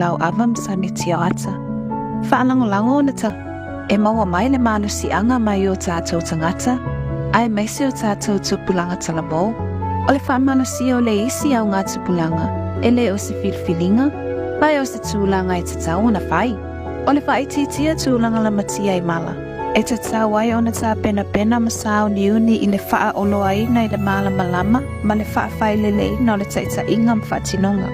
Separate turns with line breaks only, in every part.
lau avam sanitiata. Whaalango-lango na ta e maua mai le malo si anga mai o tātou tangata, ai maisi o tātou tupulanga talabo, o le whaamano si o le isi au ngā tupulanga, e le o se filfilinga, vai o se tūlanga e tatau na whai, o le whaititia tūlanga la matia i mala, e tatau ai o na tā pena masao ni uni i le wha o loa ina i le mala malama, ma le wha whai le ina o le taita inga mwhatinonga,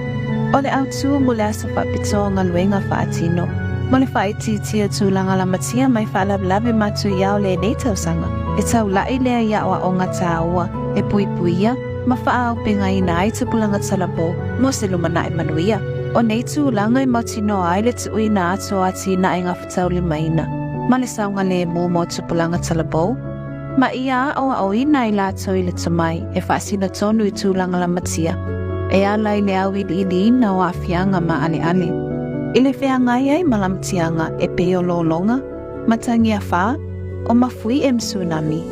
o le au tua mo le asa whapitoa luenga whaatino, mo le whaititia tūlanga la matia mai whaalablawe matu iau le nei tausanga, e tau lai lea iawa o ngā tāua, e puipuia, ma whaau pinga ina ai tupulanga talabo, mo se lumana e manuia. O nei tūlanga i mautino ai le tui na ato ati na e ngā whatau li maina. Ma le saunga le mo tupulanga talabo. Ma ia o ina i lato i le tamai, e whaasina tonu i tūlanga la matia. E ala i le au ili ina o awhianga ma ale. I le whea ngai ai malamtianga e peo lolonga, matangi a wha, o mafui e msunami,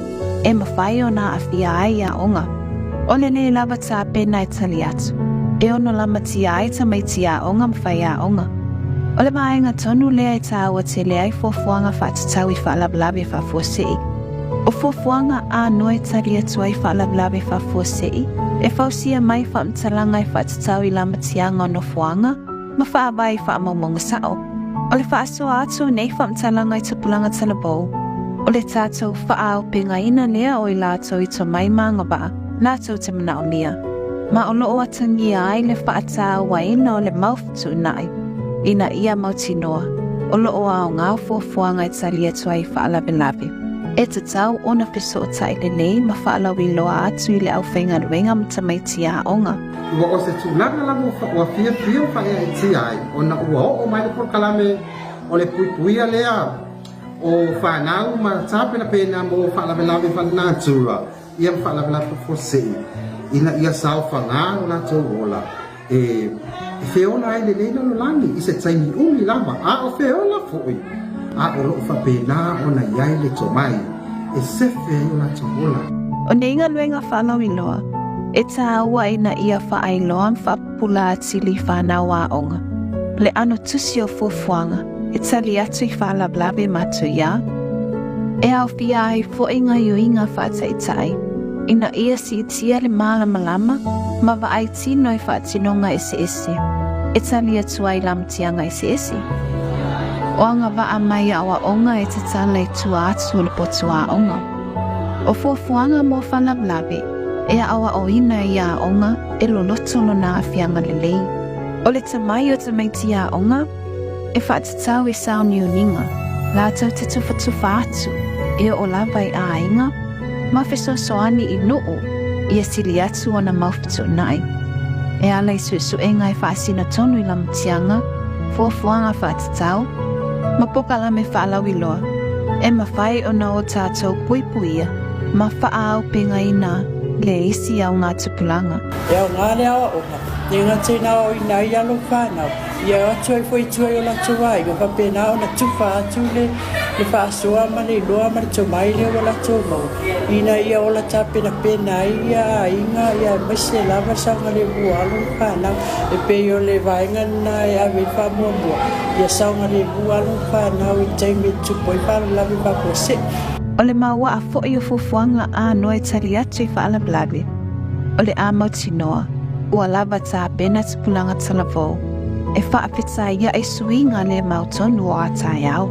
e mawhai o nā awhia ai a onga. O le ne lava tā pena e tali atu, e ono la matia ai ta maiti a onga mawhai a onga. O le maenga tonu lea e tā ua te lea i fofuanga whatatau i whaalablawe whafuasei. O fofuanga a noe tali atu ai whaalablawe whafuasei, e whausia mai whaamtalanga i whatatau i la matianga o no fuanga, ma whaawai whaamaumonga sao. O le whaasoa atu nei whaamtalanga i tupulanga talabou. O le tātou whaau pinga ina lea o i lātou i to mai maanga ba, lātou te mana o lia. Ma o loo atangi ai le whaataa waina o le maufutu nai. Ina ia mautinoa, o loo au ngāo fuafuanga i tali atu ai whaalawelawe. E te tau ona peso o taile nei ma whaalawi loa atu i le au whainga ruenga mtamaiti a onga.
Ua o se tūlanga la mo ua fia o whaea i ti ai, o na ua o mai le porkalame o le puipuia lea, o whanau ma tāpena pēna mo whaalawelawe whanā tura, ia whaalawelawe fosei, ina ia sao whangā o la tau ola. E whiona ai le leina no langi, i se taimi umi lama, a o whiona fui, a o loo whapēnā o na iai le tomai, e sefe o la tau ola.
O neinga luenga whalawi loa, e tā ua ina ia whaailoa whapula atili whanau a onga. Le ano tusi o fuafuanga, e tali atu i whaalablawe matu ia. E au fia ai fōinga iuinga whaataitai, ina ia si itia le malama, ma wa ai tino i whaatinonga ese. E tali atu ai lamtianga ese. O anga wa a mai awa onga e te tala i tua atu le potu a onga. O fuafuanga mo whalablawe, e awa o ina i a onga e lolotono na awhianga lelei. O le tamai o te maiti a onga, e whaatatau e sauni uninga, lātau te tufa atu, e o lawai a inga, ma fesosoani i noo, i asili atu o na maufitu nai. E ala i suenga e whaasina tonu i lamtianga, fuafuanga whaatatau, ma pokala me whaalawi loa, e mawhai o na o tātou puipuia, ma whaau pinga ina, le isi au ngā tupulanga.
E au ngā lea o onga, e ngā tēnā o ina i alo whānau, i a atu ai fwoi tuai o la tuai, o whapena o na tuwha atu le whaasoa ma le loa ma le tomai le o la tomau. Ina ia o la tāpena pena i a inga i a maise lava sanga le bualo whānau, e pei o le vaenga na e a me whamua, i a sanga le bualo whānau i teime tupo i whānau lawe whapose.
O le maua a fōi o fuafuanga a noe tali atu i whaalablawe. O le a mautinoa, ua lava tā pena tupulanga talavo, e whaapita ia e suinga le mautonu o a tai au.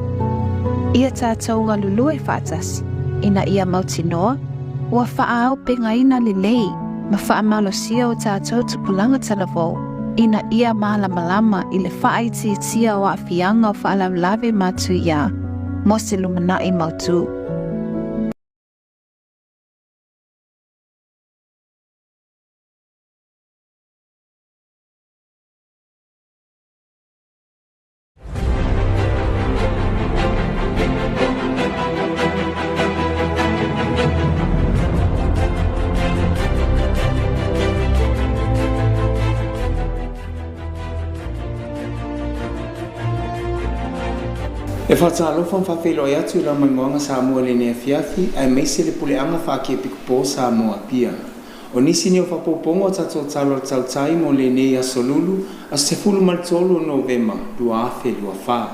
Ia tātou ngā lulu e whaatas, ina ia mautinoa, ua whaau pinga ina le lei, ma whaamalosia o tātou tupulanga talavo, ina ia malama i le whaaiti tia o a whianga o whaalablawe matu ia, mo se lumana i mautu.
E whaatalofa mwhawhelo i atu la mangoanga Samoa le nea fiafi, ai meise le pule anga whakia pikupo Samoa pia. O nisi ni o whapopongo tato talo tau tai mo le nei aso lulu a se fulu maltolo Novema, lua afe, lua wha.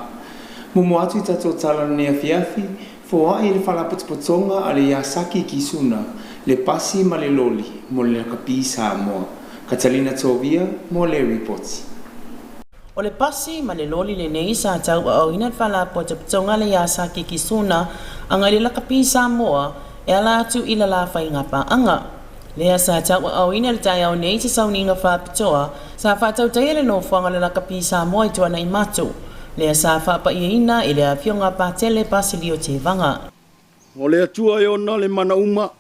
Mumu atu i tato tala nea fiafi, fo ai le whalapotopotonga a le Iasaki Kisuna, le pasi ma le loli, mo le kapi Samoa. Katalina Tovia, mo le reports.
O le pasi ma le loli le nei sa tau au ina whalapotopotonga le Iasaki Kisuna, anga le kapi Samoa, e ala atu ila la whaingapa anga. Lea sa tau au ina le tai au nei te sauninga whapitoa, sa whatau tai le no whanga le kapi Samoa i tuana i matu. Lea sa whapa ia ina e lea fionga pātele pasili o te vanga.
O lea tua e ona le mana uma,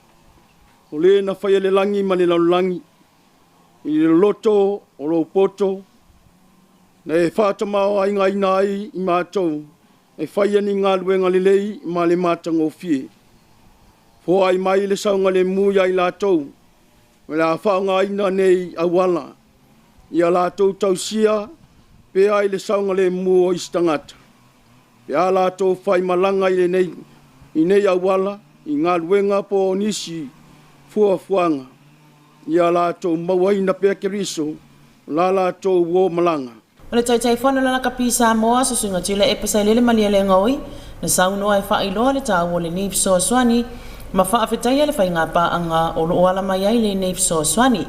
o le na whaia le langi ma le laulangi, i le loto o lo poto, na e whātamao ai ngai nai i mātou, e whaia ni ngā luenga le lei ma le mātango fie. Fo ai mai le saunga le mui ai lātou, me la whaunga ina nei awala, i a lātou tausia, pe ai le saunga le mua o istangata. Pe a lātou whai malanga i nei awala, i ngā luenga po nisi fuanga. I a lātou mawaina pe keriso, la lātou wo malanga.
O le taitai whana lana kapi Samoa susunga tila e pasai lele malia le ngaui, na saunoa e whailoa le tāua le nif so swani, ma whaafetai le whainga pa anga o lo ala mai ai le nif so swani.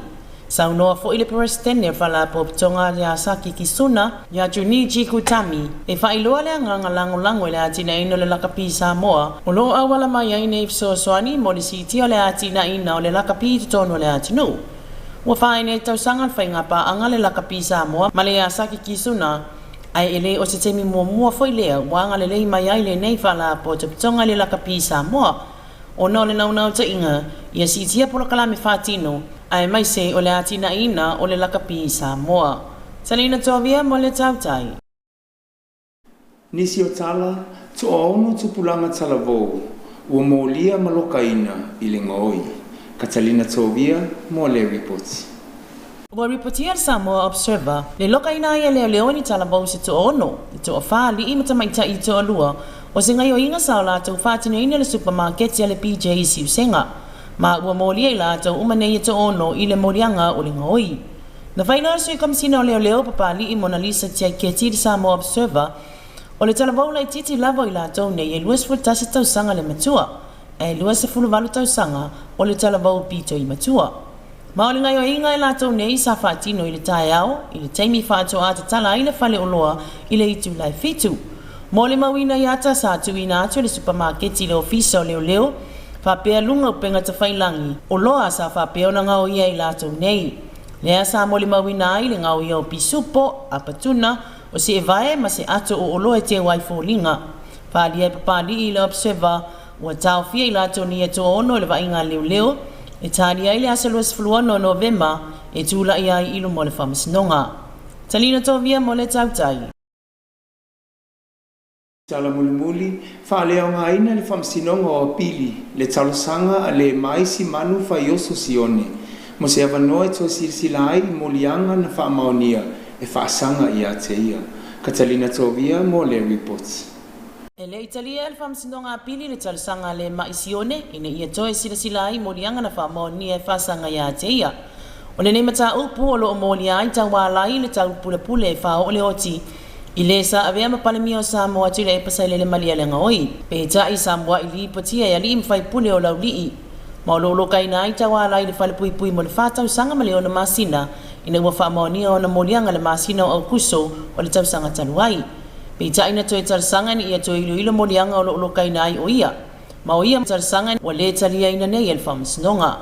Saunoa fo ile president e whala poptonga le Iasaki Kisuna, ya Junichi Kutami, e whailoa le anga lango le atina ino le lakapi Samoa, o lo awala mai ai nif so swani mo le siti o le atina ina o le lakapi tutono le atinu. Wa whaine tausanga le whainga pa anga le lakapi Samoa, ma le Iasaki Kisuna, ai ele o se temi mua foi lea, wanga le lei mai ai le nei whala poptonga le lakapi Samoa, o no le naunau ta inga, ia sitia pola kalame whatino, ai mai se o le atina ina o le lakapi Samoa. Talina Tovia mo le tautai.
Nisi o tala, tu o ono tupulanga talavou, ua molia maloka ina i le ngoi. Katalina Tovia mo le reports.
Ua reportia Samoa Observer, le loka ina ia leo leo ni talavou se tu ono, i tu o wha li ima tamaita i tu o lua, o se ngai o inga sao la tau whatino ina le supermarket ya le PJ si usenga. Ma ua molia i la tau umanei to ono i le morianga o le ngoi. Na whaina sui kamsina o leo papali i Mona Lisa tia keti di Samoa Observer, o le talavou lai titi lavo i la tau nei e luas fultasi tau sanga le matua, e luas e fuluvalu tau sanga o le talavou pito i matua. Ma o le ngai o inga i la tau nei sa whatino i le tae au, i le taimi whato a te tala i le whale o loa i le itu lai fitu. Mo le mawina i ata sa atu ina atu le supermarket i le ofisa o leo, whapea lunga upenga ta whailangi, o loa sa whapea o na ngau ia i lato nei. Lea sa mo le mawina i le ngau ia o pisupo, a patuna, o se evae ma se ato o loa te waifōlinga. Whalia e papali i le Observer, ua tau fia i lato ni e to ono le wainga leo, e tani ai le asa luas fuluano Novema, e tūla i ai ilu mo le whamasinonga. Talina Tovia mo le tautai.
Tala muli whalea o ngā ina le whamsinonga o pili, le talosanga a le maisi manu whaioso sione. Mo se awanoa e tō silsilai i molianga na whamaonia e whaasanga i a te ia. Katalina Tovia mo le reports.
E le Italia le whamsinonga a pili le talosanga le maisione, ina ia tō e silsilai i molianga na whamaonia e whaasanga i a te ia. O le neimata upu o lo o molia i tau wālai le tau pule e whao o le oti, I le sa avea mapalami o Samoa tu le pasai le malia le ngoi. Pe ta i Samoa I li patia ya li mfai pule o lau lii. Ma lolo kai na i tawa lai le fale pui mo le fatau sanga male o na masina. Ina ua wha maonia o na molianga le masina o kuso o le tau sanga taluai. Pe ta ina toi tal sanga ni ia toi ilo molianga o lolo kai na i o ia. Ma o ia tal sanga o le talia ina nei el famasnonga.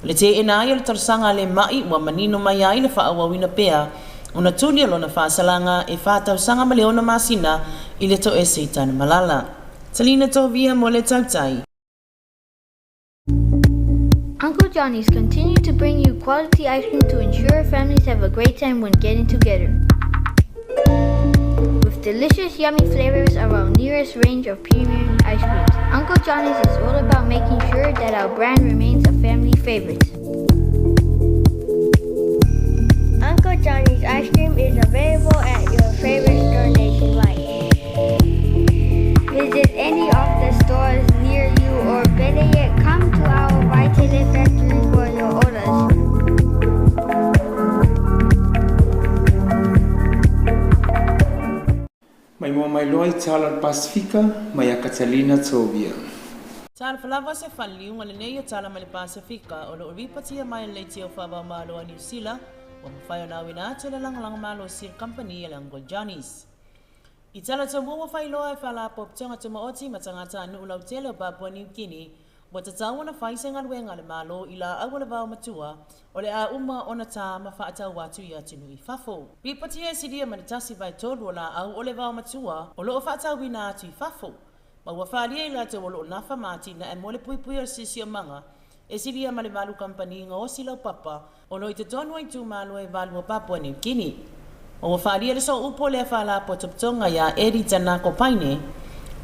Le te ina ai o le tal sanga le mai ua manino mai ai le wha awawina pea. Una tuni o lona whaasalanga e whātau sanga ma leona masina I le to e seitana malala. Talina Tovia mo le tautai.
Uncle Johnny's continue to bring you quality ice cream to ensure families have a great time when getting together. With delicious, yummy flavors of our nearest range of premium ice creams, Uncle Johnny's is all about making sure that our brand remains a family favorite.
Uncle Johnny's ice cream is available at your favorite store nationwide. Visit any of the stores near you or better yet, come to our Vitaly factory for your orders.
Mai mo mai loa I tala Pasifika mai a Catalina Tovia.
Tala falava se whaliunga le nei o tala mai le Pasifika o lo ripatia mai le tio whawa malo a New Zealand wa mawhai na wina te le langalanga malo Seal Company e le Uncle Johnny's. I tala te mua whai loa e whala pop tonga te maoti ma tangata anu ulau tele o Papua New Guinea wa te tawana whai se ngaluenga le malo I la awa le vau matua o le a uma o na tā ma whaatau watu I atinu I whafo. Ripatia e sidia manitasi vai tolu o la au o le vau matua o lo o whaatau wina atu I whafo. Ma ua whaalia I lato o lo nafa mati na e mole pui pui o sisi o manga e sidia ma le malu company nga o silau papa o lo I te tonu ai tu malu e valu o Papua New Guinea. O ua whaalia le so upo le whala po toptonga ia Eri Tanako Paine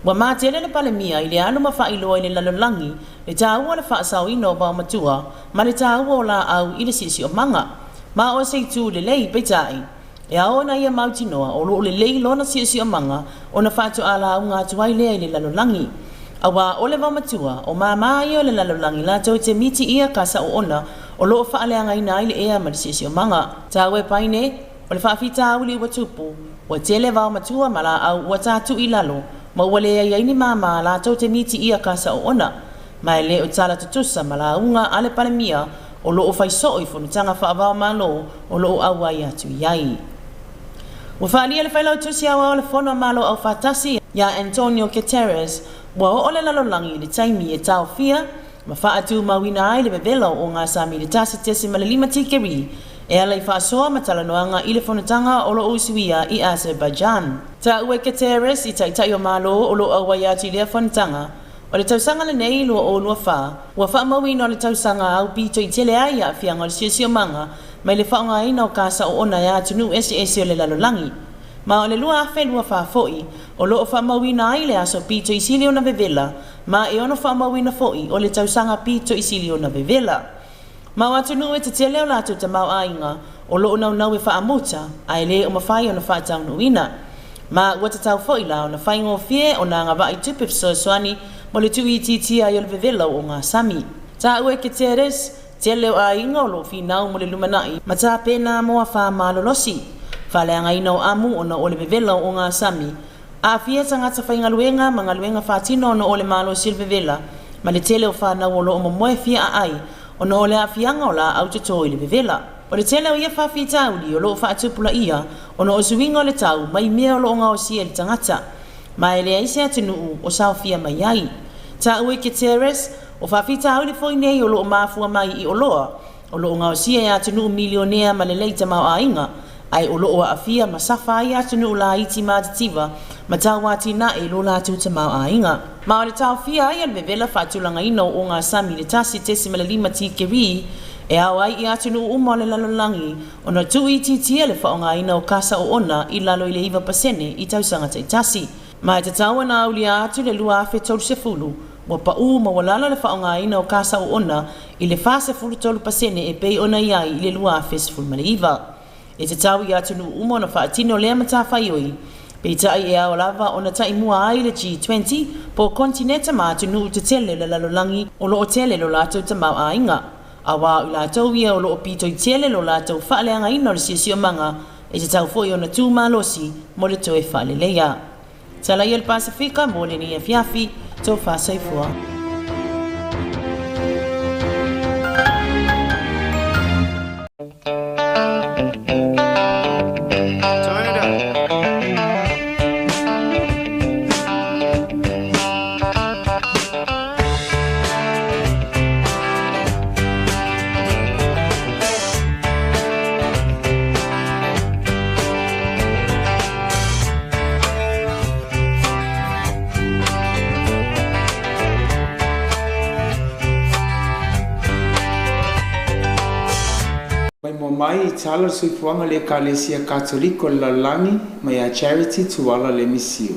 wa mātele le palemia I le anu ma whailoa I le lalolangi le tāua le whaasau ino o matua ma le tāua o la au I le sisi o manga. Ma o se tu le lei peitai. E aona ia mauti noa o lo le lei lona sisi o manga o na whatu ala au ngā tuai lea I le lalolangi. Awa o le matua o māmai o le lalolangi la tau te miti ia kasa o ona o lo whaaleanga ina I le ea ma le sisi o manga. Tāua paine o le whaafita au li watupu o tele vau matua ma la au ua tātu I lalo ma ua lea ia ini mama la tau te miti ia kasa o ona. Mai le o tala tutusa ma la unga ale palemia o lo o faiso I whanutanga whaavao malo o lo o awa I atu iai. Ua whaalia le whailau tusi awa o le whono malo au whatasi ia Antonio Guterres ua o le lalolangi le taimi e tau fia ma whaatu mawina ai le bevelo o ngā sami le tasi tesi ma le 5 tikeri e ala I whaasoa ma talanoanga I le whanutanga o lo usuia I Azerbaijan. Ta ue Guterres I taitai o malo o lo awa I atu lea whanutanga o le tausanga le nei lua o lua wha ua whaamawina o le tausanga au pito I tele ai a whianga o le siosio manga mai le whaonga ina o kasa o ona ia tunu esi o le lalolangi. Ma o le lua afe lua whaafoi o lo o whaamawina ai le aso pito I sili o na vevela ma e ono whaamawina foi o le tausanga pito I sili o na vevela. Ma o atunu e te tele o latu ta mau ainga o lo o nau e whaamuta ai le o mawhai o na whaatau nuina. Ma ua te tau foi la o na whaingo fie o na ngawai tupe soani mo le tui titi ai o le vevela o ngā sami. Ta ue Guterres tele o ainga o lo finau mo le lumanai ma ta pena mo a wha malolosi. Whaleanga ina o amu o na o le vevela o ngā sami. A fia tangata whaingaluenga ma ngaluenga whaatino o le malo sil vevela ma le tele o whanau o lo o momoe fia a ai o na o le a fianga o la au tuto I le vevela. O le tele o ia whawhita uli o lo o whaatupula ia o na o suinga o le tau mai mea o lo o ngā o sia le tangata. Ma e le aise atunuu o sao fia mai ai. Ta ue Guterres o whawhita uli foi nei o lo o mafua mai I o loa o lo o ngā o sia e atunuu milionea ma le leita mau a inga ai o lo o a fia ma safa ai atunuu la iti mātitiva ma tawati na e lo la tuta mau a inga. Ma o le tau fia ai al vevela whaatulanga ino o ngā sami le tasi tesi ma le 5 tikeri e au ai I atunu uma le lalolangi o na tui titia le whaonga ina o kasa o ona I lalo I le 1% I tausanga te tasi. Ma e te taua na au li atu le lua afe tolu se fulu wa pa u ma walala le whaonga ina o kasa o ona I le fase fulu tolu pasene e pei ona iai I le lua afe se fulu ma le iwa. E te tau I atunu uma na whaatino lea mata whaioi pei tai e au lava o na tai mua ai le G20 po kontineta ma atunu te tele le lalolangi o lo o tele lo lato te mau a inga. Awa u lātou ia o lo o pito I tele lo lātou whaaleanga ina o le siosio manga e te tau foi o na tū malosi mo le toe whaale leia. Tala I le Pasifika mo le ni e fiafi tō whaasaifua.
Mai I tala suifuanga le Kalesia Katoliko le lalangi mai a charity tuala le misio.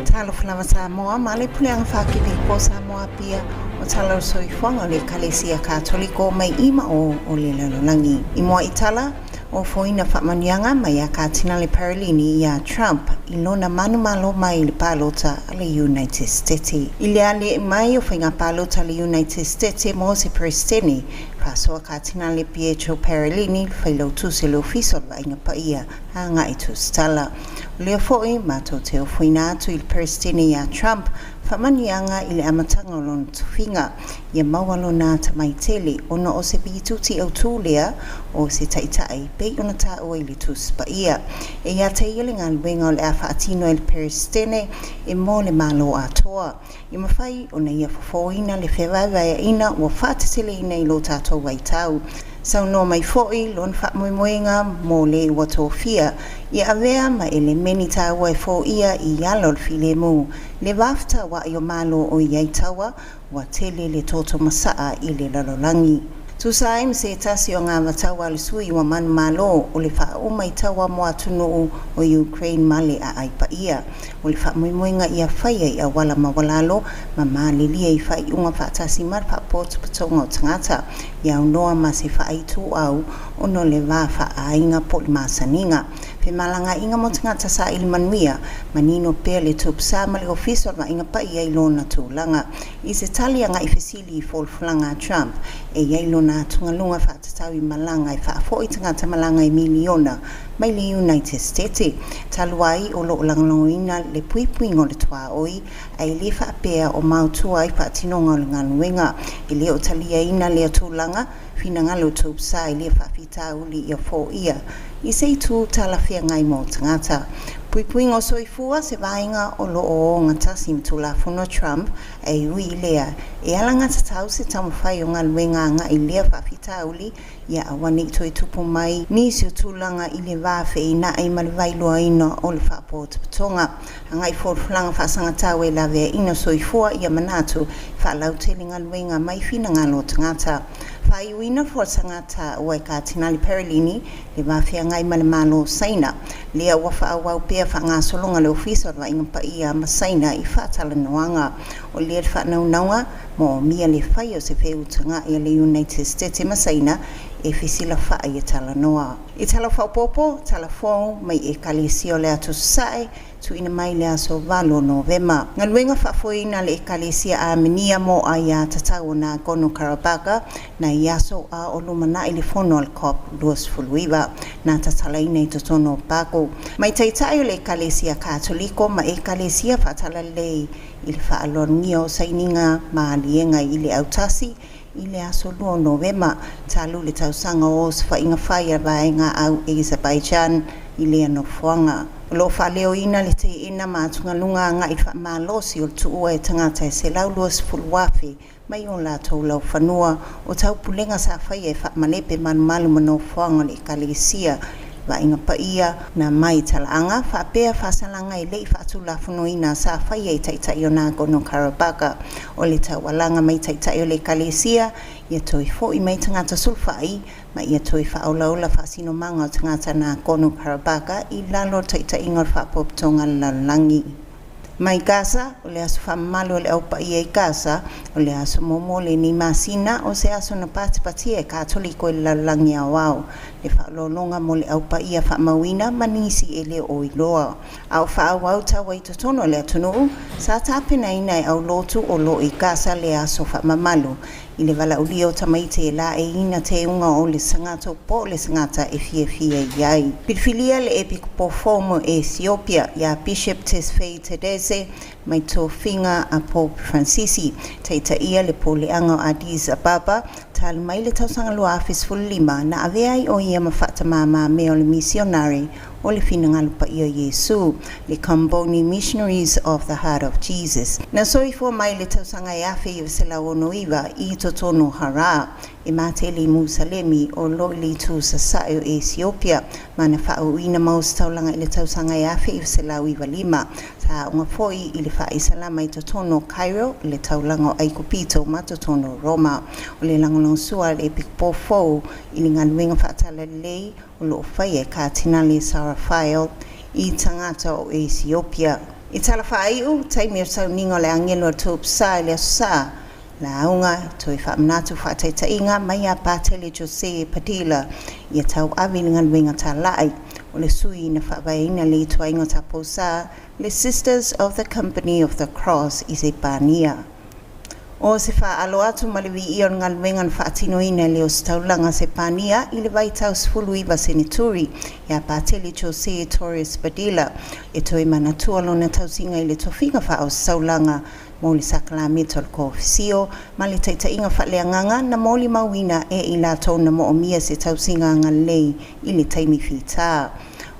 Talo flawa Samoa ma le puleanga whakipi po Samoa pia o tala suifuanga le Kalesia Katoliko mai ima o le lalolangi. I mua I tala o foina whamanianga mai a katina le Paralini I a Trump I lona manu malo mai le palota le United States. I le ale mai o whainga palota le United States mo se presidente pasoa katina le Pietro Parolini failo tu se lo fiso va inga paia hanga itu stala le foi mato te ofuina tu il Palestine ya Trump famanianga ile amatanga lon tufinga ya mawalo na tamaitele ono o se bituti au tulia o se taitai pe ona ta o ile tu spaia e ya te yelinga wenga le afa atino il Palestine e mo le malo atoa i mafai ona ia fofoina le fevava ya ina o fatisele ina ilo tato waitau sau no mai foi lon fa moenga mo le watofia ia avea ma ele menita wa fo ia i yalo filemu le wafta wa yo malo o yaitawa wa tele le toto masaa ile lalolangi tu saim se tasi o ngā matawa le sui wa man malo o le wha o mai tawa mo atunu o Ukraine male a aipa ia o le wha moenga ia whaia i a wala mawalalo ma mali lia i whai unga wha tasi mar wha potu patonga o tangata ia unoa ma se wha aitu au ono le wā wha a inga po le masaninga pe malanga inga mo tangata sa ili manuia manino pea le tup sa ma le ofisor ma inga pa ia ilona tūlanga i se tali anga i fesili i folflanga Trump e ia ilona tungalunga wha tatawi malanga i wha fo i tangata malanga i miliona mai le United States taluai o lo langloina le puipuingo le tua oi ai le wha pea o mautua i wha tinonga o le nganuenga i le o talia ina le tūlanga fina ngalo tup sa i le wha fita uli i a fo ia i sei tu talafia ngai mo tangata. Puipuingo soifua se vainga o lo o ngatasi mtula funo Trump e ui lea. E ala ngata tau se tamawhai o ngā luenga nga i lea whawhita uli ia awani toi tupu mai nisi o tūlanga i le wāwhe i na ai malivailoa ina o le whapota patonga. Ngai fōrflanga whasanga tau e lawe ina soifua ia manatu whalautele ngā luenga mai fina ngā lo tangata. Whai uina fōrsangata o e ka Tinali Parolini le wāwhea ngai male malo saina. Lea wafa awau pea wha ngā solonga le ofisa wa inga pa ia masaina i whatala noanga. O lea whanaunaua mo mia le whai o se wheutanga i le United States e masaina e whisila wha i tala noa. I tala whaupopo, tala whong mai e kalisio le atu sae tu ina mai le aso valo Novema. Ngā luenga whafoina le ekalesia a minia mo a ia tatau na Gono Karabaka na iaso a olumana i le fono al COP Luas Fuluiva na tatalaina i totono Pako. Mai taitai le ekalesia Katoliko ma ekalesia whatala le i le whaalongia o saininga ma alienga i le autasi i le aso lua Novema talu le tausanga o sfa inga whaia vaenga au Azerbaijan i le anofuanga. Lo whaleo ina le te ina mātunga lunga nga i wha mālosi o tuua e tangata e se lau luas fuluwafi mai o la tau lau whanua o tau pulenga sa whai e wha manepe manumalu mano whanga le kalesia wa inga pa ia na mai talaanga wha pea whasalanga i lei whatu la whanuina sa whai e taitai o nā Gono Karabaka o le tau walanga mai taitai o le kalesia ia toi fo i mai tangata sulfai ma ia toi whaolaula whasino manga o tangata nā Gono Karabaka i lalo taitai ingar whapoptonga lalangi. Mai Gaza, o le aso whamalo le aupa ia i Gaza, o le aso momo le ni masina o se aso na pati e Katoliko i lalangi a wau. Le whaalolonga mo le aupa ia whamawina manisi e le o iloa. Au whaawau tawa i totono le atunu, sa tapena ina e au lotu o lo i Gaza le aso whamamalu. I le wala ulio tamaite e la e ina te unga o le sangata po le sangata e fia iai. Pitfilia le epiku fomo e Ethiopia ia Bishop Tesfaye Tedese mai tō whinga a Pope Francisi. Teita ia le poleanga o Addis Ababa talu mai le tausanga lua afis fulima na aveai o ia mawhata mama me o le misionari o le whinanga lupa ia Yesu, le Kamboni Missionaries of the Heart of Jesus. Na soifua mai le tausanga e afe i vasela ono iwa i totono hara, e matele Musalemi o loili tu sasae o Ethiopia, ma na whauina maus taulanga i le tausanga e afe i vasela iwa lima, ta unga foi i le wha isalama i totono Cairo, le taulanga o Aikupito ma totono Roma, o le langolong sua le epikpofo i le ngaluenga whaatala lei, o lo whai e ka Tinali Sarafael i tangata o Ethiopia. I tala whaiu, taimi o sauningo le angelo o tōpsa le asa, la aunga toi whaamnatu whaataitainga mai a Pātele Jose Padilla i a tau awilinga luenga tā lai o le sui na whaawaina le tuainga taposa le Sisters of the Company of the Cross i se pānia. O se whaalo atu maliwi i on ngalwengan whaatinoina leo staulanga se pania i le vaitau sfulu iwa senituri ia Pateli Jose Torres Badila e toi manatua lona tausinga i le tofinga wha o staulanga moli sakalami tol ko ofisio ma le taitainga whaleanganga na moli mawina e i la tau na mo o mia se tausinga ngalei i le taimi whita.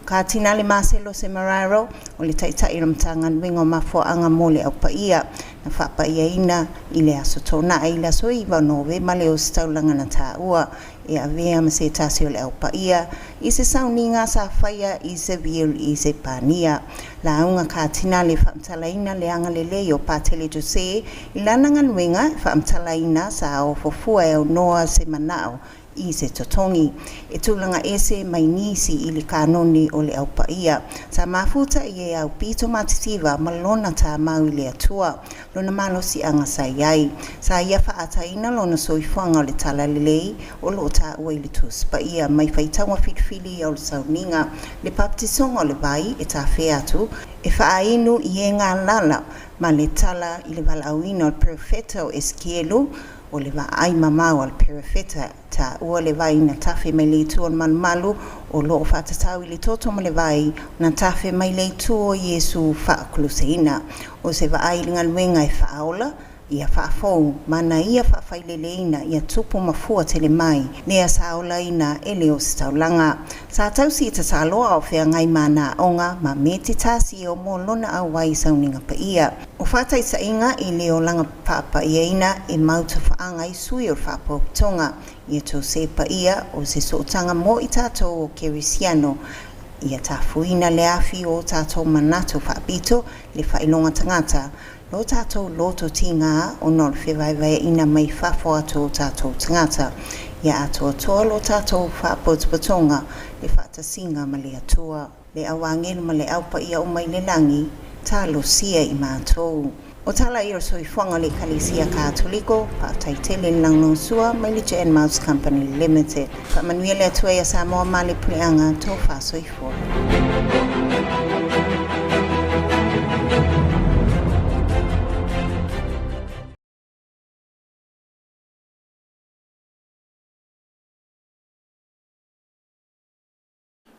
Ka tina le Marcelo Semeraro o le taitai ramtanga wingo mafo anga mole au paia na whapaia ina i le aso tona ai la soiva nove ma le o staulanga na taua e a vea ma se tasi o le au paia i se sauninga sa whaia i se vil i se pania. La aunga ka tina le whaamtalaina le anga le leo Pateli Jose i lanangan winga whaamtalaina sa o fofua e o noa se manao i se totongi. E tūlanga ese mai nisi i le kanoni o le au paia. Sa mafuta i e au pito matitiva malona ta mau i le atua. Lona malo si anga sa iai. Sa ia whaataina lona soifuanga o le tala lelei o lo ta ua i le tus paia. Mai whaitawa whitwhili au le sauninga. Le baptisonga o le vai e ta wheatu. E whaainu i e ngā lala ma le tala i le walauina o le profeta o Eskielu o le va ai mamau al perifeta ta ua le vai na tafe mai le tu on malu o lo fatatau i le toto ma le vai na tafe mai le tu o Yesu fa kluseina o se va ai ngal wenga e faola ia faafou mana ia faafaileleina ia tupu mafua tele mai nea saolaina e leo staulanga. Sa tausi i tasaloa o whea ngai mana onga ma meti tasi o mo lona au wai sauninga pa ia. O whatai sa inga i leo langa papa iaina e mauta whaanga i sui o whaapautonga ia to se pa ia o se sootanga mo i tato o Kerisiano ia tafuina le afi o tato manato whaapito le whailonga tangata lo tatou loto tinga o nol whewaiwai ina mai whafo ato tatou tangata. Ia ato atoa lo tatou whaapotpatonga le whaatasinga ma le atua. Le awangelu ma le aupa ia o mai le langi, ta lo sia i mātou. O tala i o soifuanga le Kalesia Katoliko, paataitele lang no sua mai le J&M Mouse Company Limited. Whamanuia le atua ia Samoa ma le puleanga tō whasoifua.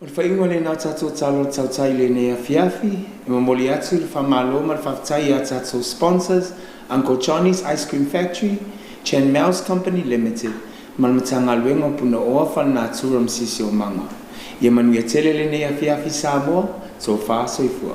O le whaingo le nā tātou talo tautai le nea fiafi, e mamoli atu le whamalo ma le whaftai a tātou sponsors, Uncle Johnny's Ice Cream Factory, Chen Mouse Company Limited, malmatanga luengo puna oa whanā tūram sisi o manga. Ia manuia tele le nea fiafi Samoa, so wha soifua.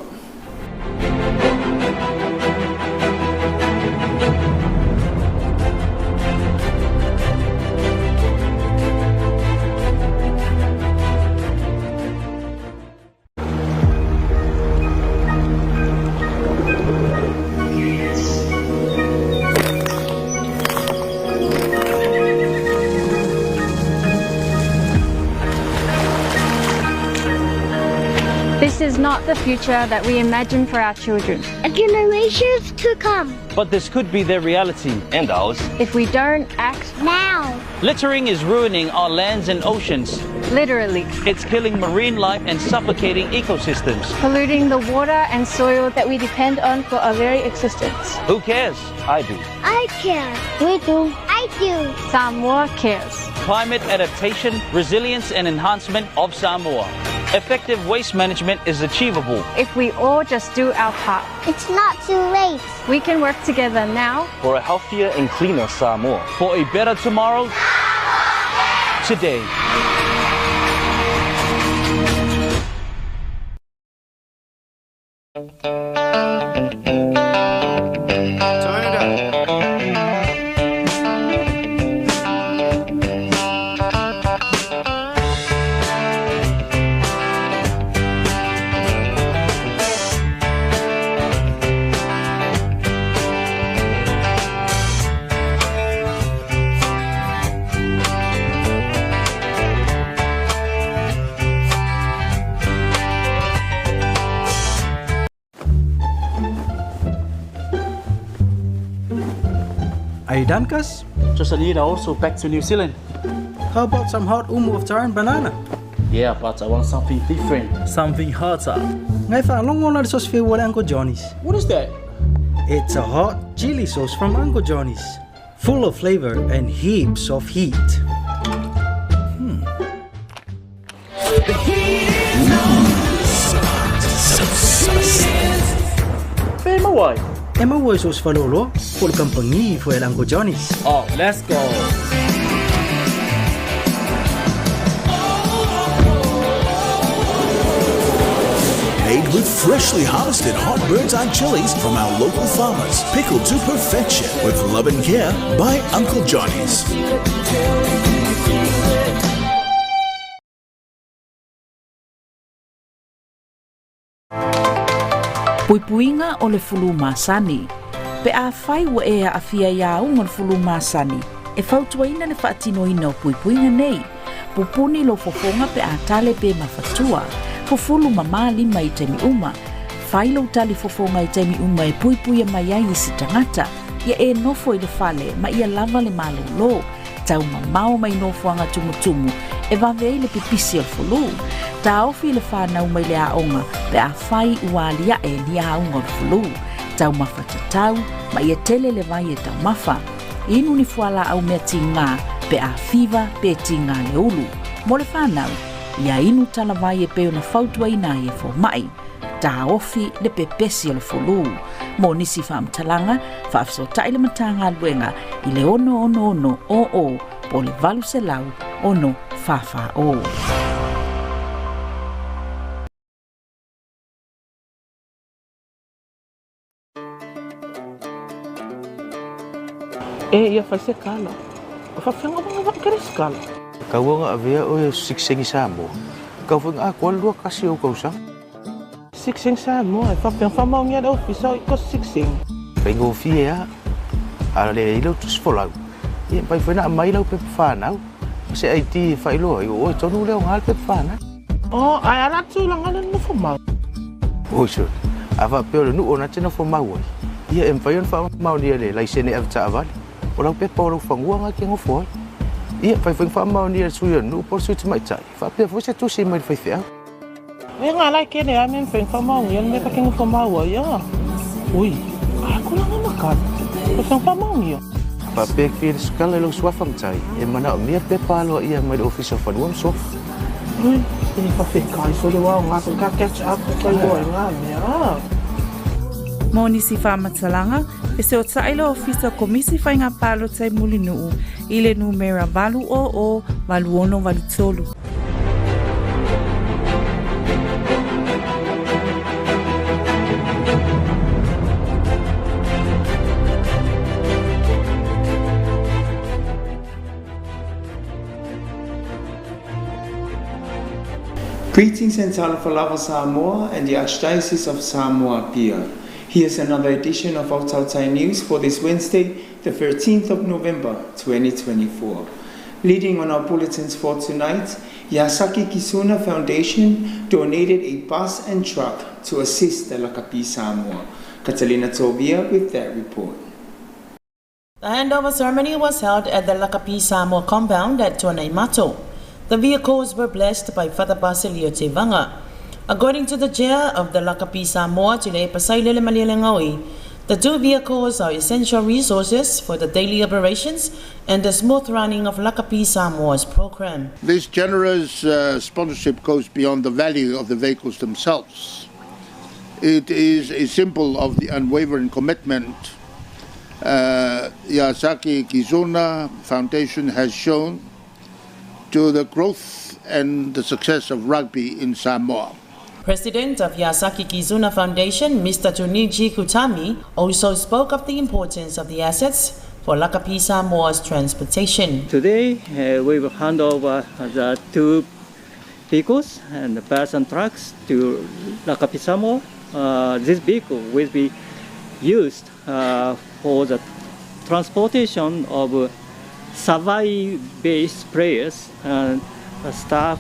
This is not the future that we imagine for our children.
And generations to come.
But this could be their reality and ours
if we don't act
now.
Littering is ruining our lands and oceans.
Literally.
It's killing marine life and suffocating ecosystems.
Polluting the water and soil that we depend on for our very existence.
Who cares? I do.
I care. We do. I do.
Samoa cares.
Climate adaptation, resilience and enhancement of Samoa. Effective waste management is achievable
if we all just do our part.
It's not too late.
We can work together now
for a healthier and cleaner Samoa. For a better tomorrow today.
Are you done, Cuz?
Just a little also back to New Zealand.
How about some hot umu of tar and banana?
Yeah, but I want something different.
Something hotter. Ngai whaalongo na le sauce wheware Uncle Johnny's.
What is that?
It's a hot chili sauce from Uncle Johnny's, full of flavor and heaps of heat. Emma was sauce falolo, full company for Uncle Johnny's.
Oh, let's go.
Made with freshly harvested hot bird's eye chilies from our local farmers. Pickled to perfection with love and care by Uncle Johnny's.
Puipuinga o le fulu masani. Pe a whai wa e a awhia ia unga le fulu masani. E whautuaina le whaatinoina o puipuinga nei. Pupuni lo fofonga pe a tale pe mawhatua. Fufulu mama lima i taimi uma. Whailo tali fofonga i taimi uma e puipuia mai ai si tangata. Ia e nofo i le fale ma ia lava le malo lo. Tau mamao mai nofo anga tumutumu. E wawei le pipisi al fulu. Ta ofi le whanau mai le aonga pe a whai ualia e ni aonga le fulu. Tau mawhatatau ma ia tele le vai e tau mafa. Inu ni fuala au mea tinga pe a fiva pe tinga le ulu. Mo le whanau. Ia inu tala vai e peo na whautua ina e fo mai. Ta ofi le pepesi le fulu. Mo nisi whaamtalanga, whaafso taile matanga luenga i le ono o po le valu se lau ono whawha o.
E ia whaise kala. Whawhenga mga wakere skala.
Kau nga avea o e sikseng Samoa. Kau whenga a lua kasi o kau sang?
Sikseng Samoa, e whawhenga whamau ngia da ofisa i ko sikseng.
Whenga o fie a, ala le ilau tus folau. Ia pai whena a mai lau pepe whanau. Se ai ti whailoa i o tonu leo ngal pepe whanau.
Oh, ai ala tu lang ala no whamau.
Oi so, a whapeo le nu o na tena whamau ai. Ia e mwhaion whamau ni ale, lai sene avta avale. O lau pepe o lau whangua ngā kia ngofo ai. Ia pai whamau ni ale suia nu por suiti mai tai. Whapea fwese tu si mai whaifea.
E ngā lai kene a men whamau ni ale me ka kia ngofo mau ai. Ui, ako lang a makan. Whamau ni ale.
Papek fir skala lo swafam tai e mana o mia pe palo ia mai office of one sof.
Ui, ini pafikai so le wa nga ka catch up ko yo nga mia.
Moni si whamatalanga, e se o tailo ofisa komisi whainga palo tai muli nuu, i le numera valu o valu ono valu tolu.
Greetings and Talafalava Samoa and the Archdiocese of Samoa Pia. Here's another edition of Autautai News for this Wednesday, the 13th of November, 2024. Leading on our bulletins for tonight, Yasaki Kisuna Foundation donated a bus and truck to assist the Lakapi Samoa. Catalina Tovia with that report.
The handover ceremony was held at the Lakapi Samoa compound at Tonaimato. The vehicles were blessed by Father Basilio Tevanga. According to the chair of the Lakapi Samoa, Chile Pasailele Malialengaui, the two vehicles are essential resources for the daily operations and the smooth running of Lakapi Samoa's program.
This generous sponsorship goes beyond the value of the vehicles themselves. It is a symbol of the unwavering commitment Yasaki Kizuna Foundation has shown to the growth and the success of rugby in Samoa.
President of Yasaki Kizuna Foundation, Mr. Tuniji Kutami, also spoke of the importance of the assets for Lakapi Samoa's transportation.
Today, we will hand over the two vehicles and the bus and trucks to Lakapi Samoa. This vehicle will be used for the transportation of Savai-based players and staff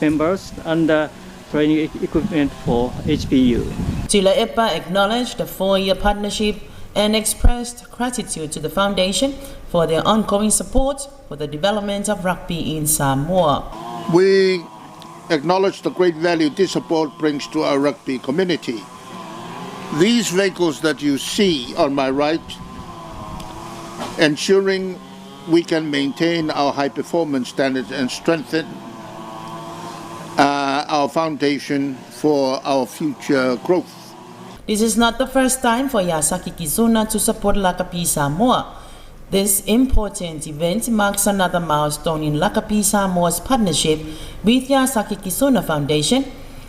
members and training equipment for HPU.
Chile EPA acknowledged the 4-year partnership and expressed gratitude to the foundation for their ongoing support for the development of rugby in Samoa.
We acknowledge the great value this support brings to our rugby community. These vehicles that you see on my right, ensuring we can maintain our high performance standards and strengthen our foundation for our future growth.
This is not the first time for Yasaki Kizuna to support Lakapi Samoa. This important event marks another milestone in Lakapi Samoa's partnership with Yasaki Kizuna Foundation,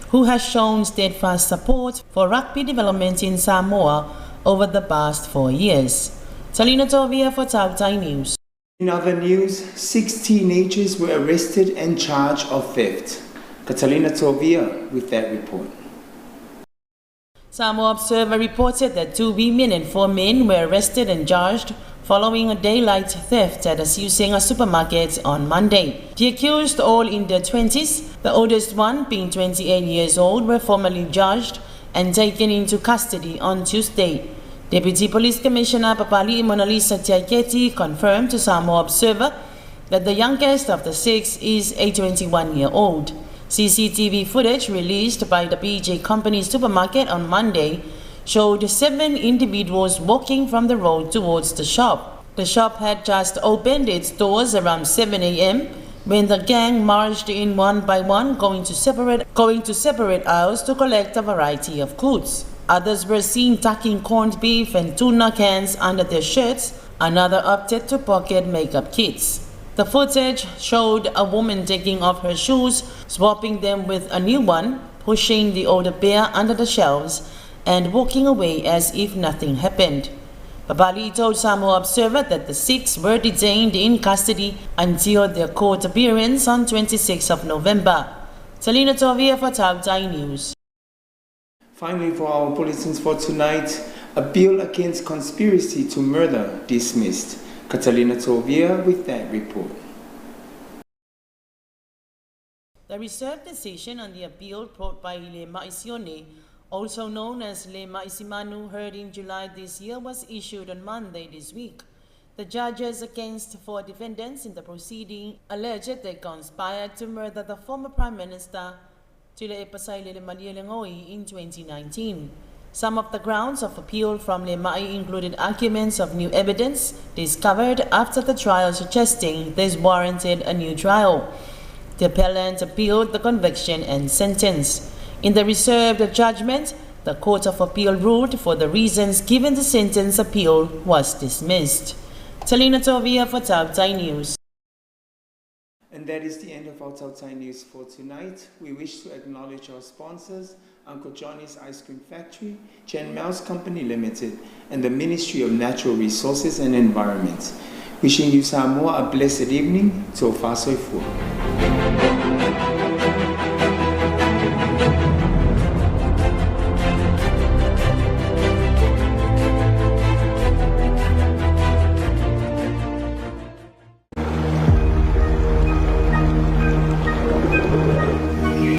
who has shown steadfast support for rugby development in Samoa over the past 4 years. Talina Tovia for Tautai News.
In other news, 6 teenagers were arrested and charged of theft. Catalina Tovia with that report.
Samoa Observer reported that 2 women and 4 men were arrested and charged following a daylight theft at a Siusenga supermarket on Monday. The accused, all in their 20s, the oldest one being 28 years old, were formally charged and taken into custody on Tuesday. Deputy Police Commissioner Papali Monalisa Tiaketi confirmed to Samoa Observer that the youngest of the 6 is a 21-year-old. CCTV footage released by the PJ Company supermarket on Monday showed 7 individuals walking from the road towards the shop. The shop had just opened its doors around 7 a.m. when the gang marched in one by one, going to separate aisles to collect a variety of goods. Others were seen tucking corned beef and tuna cans under their shirts. Another opted to pocket makeup kits. The footage showed a woman taking off her shoes, swapping them with a new one, pushing the older pair under the shelves, and walking away as if nothing happened. Babali told Samoa Observer that the 6 were detained in custody until their court appearance on 26th of November. Talina Tovia for Tautai News.
Finally, for our bulletins for tonight, a bill against conspiracy to murder dismissed. Catalina Tovia with that report.
The reserved decision on the appeal brought by Le Maisione, also known as Le Maisimanu, heard in July this year, was issued on Monday this week. The judges against 4 defendants in the proceeding alleged they conspired to murder the former Prime Minister Tule Epasai Lelemalia in 2019. Some of the grounds of appeal from Le Mai included arguments of new evidence discovered after the trial suggesting this warranted a new trial. The appellant appealed the conviction and sentence. In the reserved judgment, the Court of Appeal ruled for the reasons given the sentence appeal was dismissed. Talina Tovia for Tautai News.
And that is the end of our Tautai News for tonight. We wish to acknowledge our sponsors, Uncle Johnny's Ice Cream Factory, Chen Mouse Company Limited, and the Ministry of Natural Resources and Environment. Wishing you Samoa a blessed evening. Tō whāsoi fua.